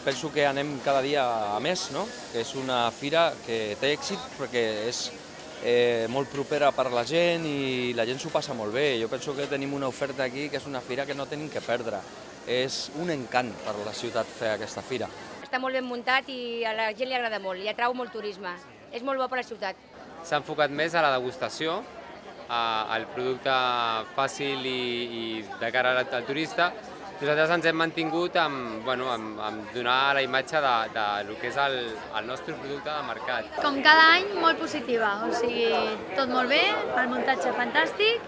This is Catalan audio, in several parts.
penso que anem cada dia a més, no? Que és una fira que té èxit perquè és molt propera per la gent i la gent s'ho passa molt bé. Jo penso que tenim una oferta aquí que és una fira que no tenim que perdre. És un encant per la ciutat fer aquesta fira. Està molt ben muntat i a la gent li agrada molt, i atrau molt turisme. És molt bo per la ciutat. S'ha enfocat més a la degustació, al producte fàcil i de cara al turista. Nosaltres ens hem mantingut amb donar la imatge del que és el nostre producte de mercat. Com cada any, molt positiva, o sigui, tot molt bé, el muntatge fantàstic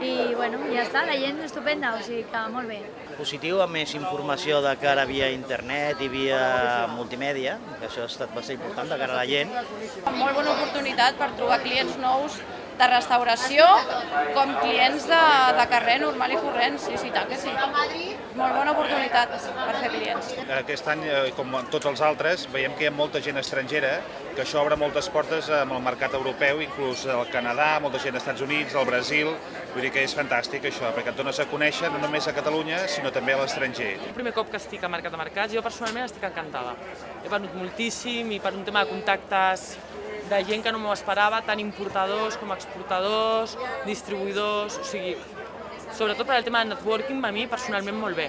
i ja està, la gent estupenda, o sigui que molt bé. Positiu, amb més informació de cara via internet i via multimèdia, que això ha estat bastant important de cara a la gent. Molt bona oportunitat per trobar clients nous de restauració com clients de carrer normal i corrent, sí, tant que sí. Molt bona oportunitat per fer clients. Aquest any, com tots els altres, veiem que hi ha molta gent estrangera, que això obre moltes portes amb el mercat europeu, inclús al Canadà, molta gent als Estats Units, al Brasil. Vull dir que és fantàstic això, perquè et dones a conèixer no només a Catalunya, sinó també a l'estranger. El primer cop que estic a Mercat de Mercats, jo personalment estic encantada. He venut moltíssim i per un tema de contactes de gent que no m'ho esperava, tant importadors com exportadors, distribuïdors, o sigui, sobretot per al tema de networking, a mi personalment molt bé.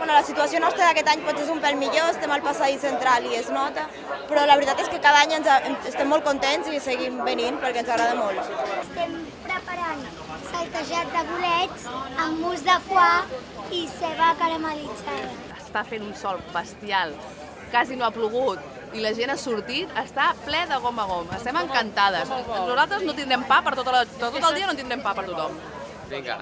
La situació nostra d'aquest any potser és un pèl millor, estem al passadís central i es nota, però la veritat és que cada any estem molt contents i seguim venint perquè ens agrada molt. Estem preparant saltejat de bolets amb mus de foie i ceba caramelitzada. Està fent un sol bestial, quasi no ha plogut, i la gent ha sortit, està ple de gom a gom. Estem encantades. Nosaltres no tindrem pa per tot el dia, no tindrem pa per tothom. Vinga.